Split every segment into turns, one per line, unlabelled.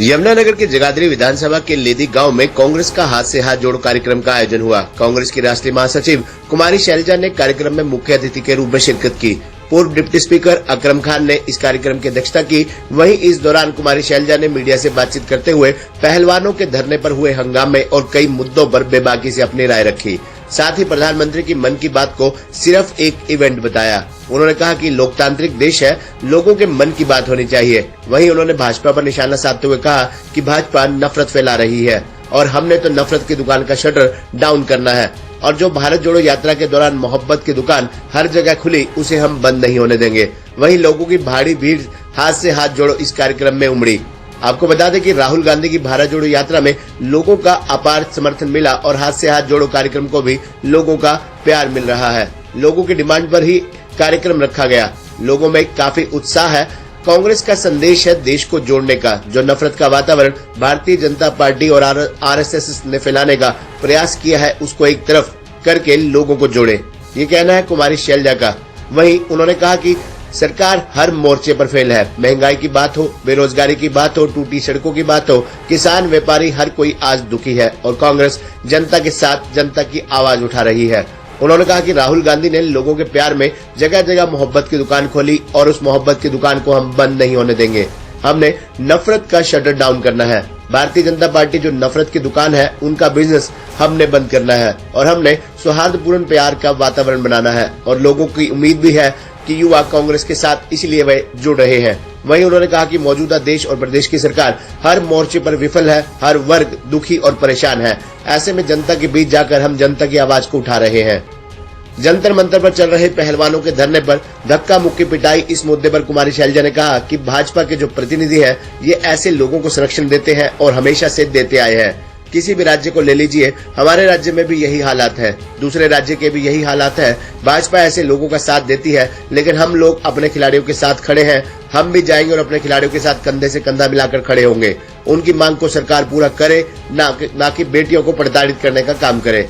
यमुनानगर के जगाधरी विधानसभा के लेदी गांव में कांग्रेस का हाथ से हाथ जोड़ो कार्यक्रम का आयोजन हुआ। कांग्रेस की राष्ट्रीय महासचिव कुमारी शैलजा ने कार्यक्रम में मुख्य अतिथि के रूप में शिरकत की। पूर्व डिप्टी स्पीकर अकरम खान ने इस कार्यक्रम की अध्यक्षता की। वहीं इस दौरान कुमारी शैलजा ने मीडिया से बातचीत करते हुए पहलवानों के धरने पर हुए हंगामे और कई मुद्दों पर बेबाकी से अपनी राय रखी। साथ ही प्रधानमंत्री की मन की बात को सिर्फ एक इवेंट बताया। उन्होंने कहा कि लोकतांत्रिक देश है, लोगों के मन की बात होनी चाहिए। वहीं उन्होंने भाजपा पर निशाना साधते हुए कहा कि भाजपा नफरत फैला रही है और हमने तो नफरत की दुकान का शटर डाउन करना है और जो भारत जोड़ो यात्रा के दौरान मोहब्बत की दुकान हर जगह खुली उसे हम बंद नहीं होने देंगे। वहीं लोगों की भारी भीड़ हाथ से हाथ जोड़ो इस कार्यक्रम में उमड़ी। आपको बता दें कि राहुल गांधी की भारत जोड़ो यात्रा में लोगों का अपार समर्थन मिला और हाथ से हाथ जोड़ो कार्यक्रम को भी लोगों का प्यार मिल रहा है। लोगों की डिमांड पर ही कार्यक्रम रखा गया। लोगों में काफी उत्साह है। कांग्रेस का संदेश है देश को जोड़ने का। जो नफरत का वातावरण भारतीय जनता पार्टी और आरएसएस ने फैलाने का प्रयास किया है उसको एक तरफ करके लोगों को जोड़े, ये कहना है कुमारी शैलजा का। वहीं उन्होंने कहा कि सरकार हर मोर्चे पर फेल है। महंगाई की बात हो, बेरोजगारी की बात हो, टूटी सड़कों की बात हो, किसान व्यापारी हर कोई आज दुखी है और कांग्रेस जनता के साथ जनता की आवाज उठा रही है। उन्होंने कहा कि राहुल गांधी ने लोगों के प्यार में जगह जगह मोहब्बत की दुकान खोली और उस मोहब्बत की दुकान को हम बंद नहीं होने देंगे। हमने नफरत का शटर डाउन करना है। भारतीय जनता पार्टी जो नफरत की दुकान है उनका बिजनेस हमने बंद करना है और हमने सौहार्दपूर्ण प्यार का वातावरण बनाना है और लोगों की उम्मीद भी है कि युवा कांग्रेस के साथ इसलिए वे जुड़ रहे हैं। वहीं उन्होंने कहा कि मौजूदा देश और प्रदेश की सरकार हर मोर्चे पर विफल है, हर वर्ग दुखी और परेशान है। ऐसे में जनता के बीच जाकर हम जनता की आवाज को उठा रहे हैं। जंतर मंतर पर चल रहे पहलवानों के धरने पर धक्का मुक्की पिटाई, इस मुद्दे पर कुमारी शैलजा ने कहा कि भाजपा के जो प्रतिनिधि हैं ये ऐसे लोगों को संरक्षण देते हैं और हमेशा से देते आए हैं। किसी भी राज्य को ले लीजिए, हमारे राज्य में भी यही हालात है, दूसरे राज्य के भी यही हालात है। भाजपा ऐसे लोगों का साथ देती है, लेकिन हम लोग अपने खिलाड़ियों के साथ खड़े हैं। हम भी जाएंगे और अपने खिलाड़ियों के साथ कंधे से कंधा मिलाकर खड़े होंगे। उनकी मांग को सरकार पूरा करे, ना कि बेटियों को प्रताड़ित करने का काम करे।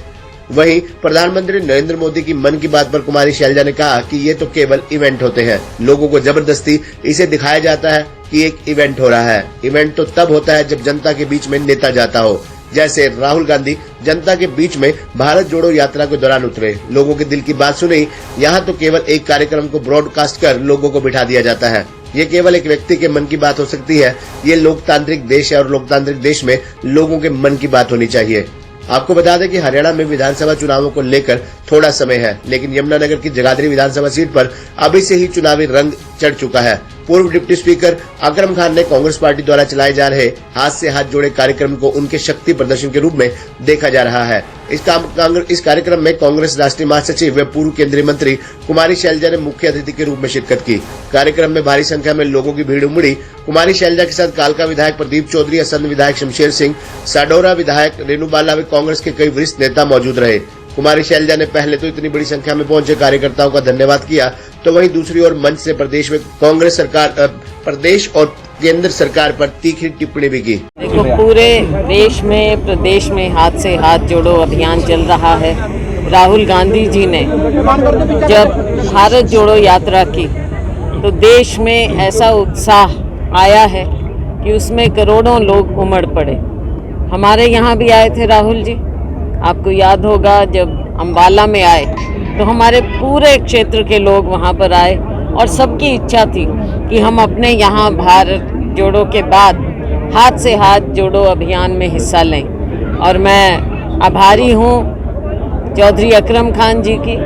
वहीं प्रधानमंत्री नरेंद्र मोदी की मन की बात पर कुमारी शैलजा ने कहा कि ये तो केवल इवेंट होते हैं। लोगों को जबरदस्ती इसे दिखाया जाता है कि एक इवेंट हो रहा है। इवेंट तो तब होता है जब जनता के बीच में नेता जाता हो, जैसे राहुल गांधी जनता के बीच में भारत जोड़ो यात्रा के दौरान उतरे, लोगों के दिल की बात सुनी। यहाँ तो केवल एक कार्यक्रम को ब्रॉडकास्ट कर लोगों को बिठा दिया जाता है। ये केवल एक व्यक्ति के मन की बात हो सकती है। ये लोकतांत्रिक देश है और लोकतांत्रिक देश में लोगों के मन की बात होनी चाहिए। आपको बता दें कि हरियाणा में विधानसभा चुनावों को लेकर थोड़ा समय है, लेकिन यमुनानगर की जगाधरी विधानसभा सीट पर अभी से ही चुनावी रंग चढ़ चुका है। पूर्व डिप्टी स्पीकर अकरम खान ने कांग्रेस पार्टी द्वारा चलाए जा रहे हाथ से हाथ जोड़े कार्यक्रम को उनके शक्ति प्रदर्शन के रूप में देखा जा रहा है। इस कार्यक्रम में कांग्रेस राष्ट्रीय महासचिव व पूर्व केंद्रीय मंत्री कुमारी शैलजा ने मुख्य अतिथि के रूप में शिरकत की। कार्यक्रम में भारी संख्या में लोगों की भीड़ उमड़ी। कुमारी शैलजा के साथ कालका विधायक प्रदीप चौधरी, असंध विधायक शमशेर सिंह, साडोरा विधायक रेणु बाला व कांग्रेस के कई वरिष्ठ नेता मौजूद रहे। कुमारी शैलजा ने पहले तो इतनी बड़ी संख्या में पहुंचे कार्यकर्ताओं का धन्यवाद किया, तो वहीं दूसरी ओर मंच से प्रदेश में कांग्रेस सरकार, प्रदेश और केंद्र सरकार पर तीखी टिप्पणी भी की।
देखो, पूरे देश में प्रदेश में हाथ से हाथ जोड़ो अभियान चल रहा है। राहुल गांधी जी ने जब भारत जोड़ो यात्रा की तो देश में ऐसा उत्साह आया है कि उसमें करोड़ों लोग उमड़ पड़े। हमारे यहाँ भी आए थे राहुल जी। आपको याद होगा जब अम्बाला में आए तो हमारे पूरे क्षेत्र के लोग वहाँ पर आए और सबकी इच्छा थी कि हम अपने यहाँ भारत जोड़ो के बाद हाथ से हाथ जोड़ो अभियान में हिस्सा लें। और मैं आभारी हूँ चौधरी अकरम खान जी की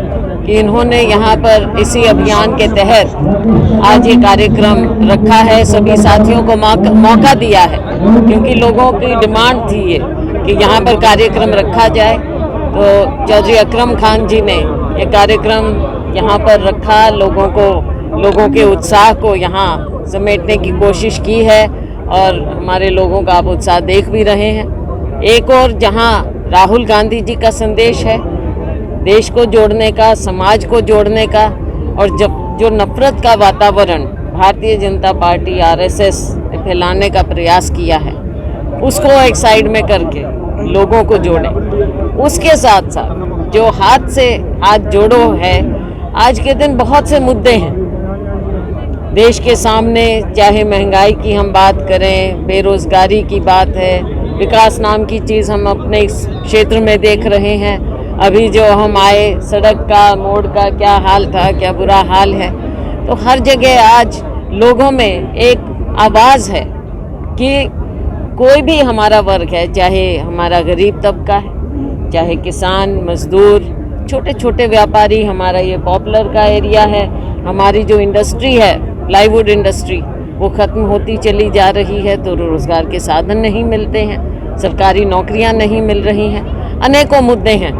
कि इन्होंने यहाँ पर इसी अभियान के तहत आज ये कार्यक्रम रखा है। सभी साथियों को मौका दिया है क्योंकि लोगों की डिमांड थी ये कि यहाँ पर कार्यक्रम रखा जाए, तो चौधरी अकरम खान जी ने ये कार्यक्रम यहाँ पर रखा। लोगों के उत्साह को यहाँ समेटने की कोशिश की है और हमारे लोगों का आप उत्साह देख भी रहे हैं। एक और जहाँ राहुल गांधी जी का संदेश है देश को जोड़ने का, समाज को जोड़ने का, और जब जो नफरत का वातावरण भारतीय जनता पार्टी आरएसएस ने फैलाने का प्रयास किया है उसको एक साइड में करके लोगों को जोड़ें। उसके साथ साथ जो हाथ से हाथ जोड़ो है, आज के दिन बहुत से मुद्दे हैं देश के सामने चाहे महंगाई की हम बात करें, बेरोजगारी की बात है, विकास नाम की चीज़ हम अपने इस क्षेत्र में देख रहे हैं। अभी जो हम आए, सड़क का, मोड़ का क्या हाल था, क्या बुरा हाल है। तो हर जगह आज लोगों में एक आवाज़ है कि कोई भी हमारा वर्ग है, चाहे हमारा गरीब तबका है, चाहे किसान, मजदूर, छोटे छोटे व्यापारी, हमारा ये पॉपुलर का एरिया है, हमारी जो इंडस्ट्री है, प्लाईवुड इंडस्ट्री, वो ख़त्म होती चली जा रही है। तो रोज़गार के साधन नहीं मिलते हैं, सरकारी नौकरियां नहीं मिल रही हैं, अनेकों मुद्दे हैं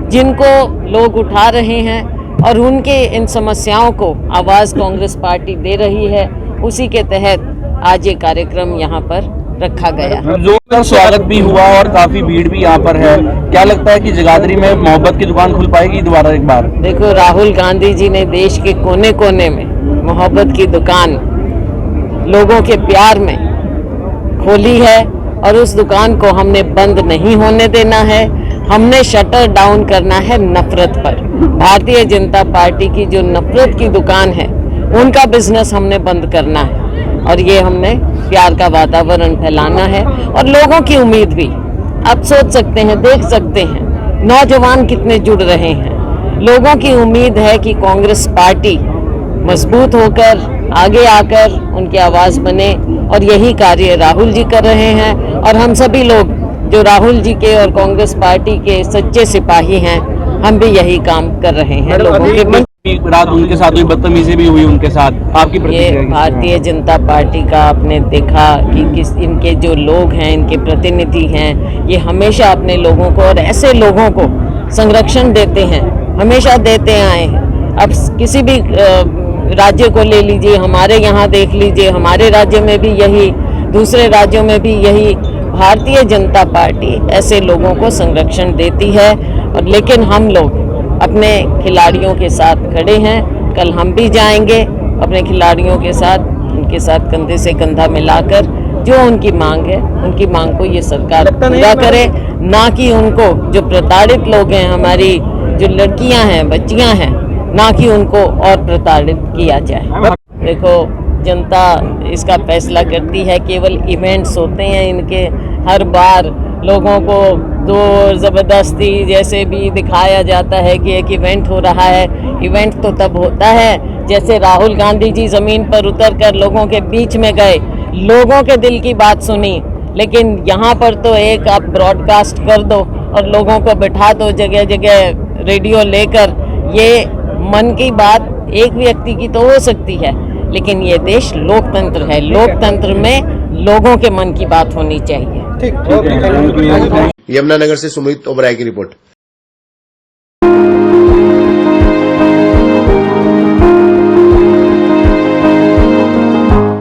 जिनको लोग उठा रहे हैं और उनके इन समस्याओं को आवाज़ कांग्रेस पार्टी दे रही है। उसी के तहत आज ये कार्यक्रम यहाँ पर रखा गया।
जोरदार स्वागत भी हुआ और काफी भीड़ भी यहाँ पर है। क्या लगता है कि जगाधरी में मोहब्बत की दुकान खुल पाएगी दोबारा एक बार?
देखो, राहुल गांधी जी ने देश के कोने कोने में मोहब्बत की दुकान लोगों के प्यार में खोली है और उस दुकान को हमने बंद नहीं होने देना है। हमने शटर डाउन करना है नफरत पर। भारतीय जनता पार्टी की जो नफरत की दुकान है, उनका बिजनेस हमने बंद करना है और ये हमने प्यार का वातावरण फैलाना है। और लोगों की उम्मीद भी आप सोच सकते हैं, देख सकते हैं, नौजवान कितने जुड़ रहे हैं। लोगों की उम्मीद है कि कांग्रेस पार्टी मजबूत होकर आगे आकर उनकी आवाज़ बने और यही कार्य राहुल जी कर रहे हैं। और हम सभी लोग जो राहुल जी के और कांग्रेस पार्टी के सच्चे सिपाही हैं, हम भी यही काम कर रहे हैं। लोगों के
रात उनके साथ हुई बदतमीजी भी हुई उनके साथ, आपकी
ये
प्रतिक्रिया?
भारतीय जनता पार्टी का आपने देखा कि इनके जो लोग हैं, इनके प्रतिनिधि हैं, ये हमेशा अपने लोगों को और ऐसे लोगों को संरक्षण देते हैं, हमेशा देते आए हैं। अब किसी भी राज्य को ले लीजिए, हमारे यहाँ देख लीजिए, हमारे राज्य में भी यही, दूसरे राज्यों में भी यही, भारतीय जनता पार्टी ऐसे लोगों को संरक्षण देती है। और लेकिन हम लोग अपने खिलाड़ियों के साथ खड़े हैं। कल हम भी जाएंगे अपने खिलाड़ियों के साथ, उनके साथ कंधे से कंधा मिलाकर जो उनकी मांग है, उनकी मांग को ये सरकार पूरा करे, ना कि उनको जो प्रताड़ित लोग हैं, हमारी जो लड़कियां हैं, बच्चियां हैं, ना कि उनको और प्रताड़ित किया जाए। देखो, जनता इसका फैसला करती है। केवल इवेंट्स होते हैं इनके, हर बार लोगों को जोर ज़बरदस्ती जैसे भी दिखाया जाता है कि एक इवेंट हो रहा है। इवेंट तो तब होता है जैसे राहुल गांधी जी ज़मीन पर उतरकर लोगों के बीच में गए, लोगों के दिल की बात सुनी। लेकिन यहाँ पर तो एक आप ब्रॉडकास्ट कर दो और लोगों को बिठा दो जगह जगह रेडियो लेकर। ये मन की बात एक व्यक्ति की तो हो सकती है, लेकिन ये देश लोकतंत्र है। लोकतंत्र में लोगों के मन की बात होनी चाहिए।
यमुनानगर से सुमित ओबराय की रिपोर्ट।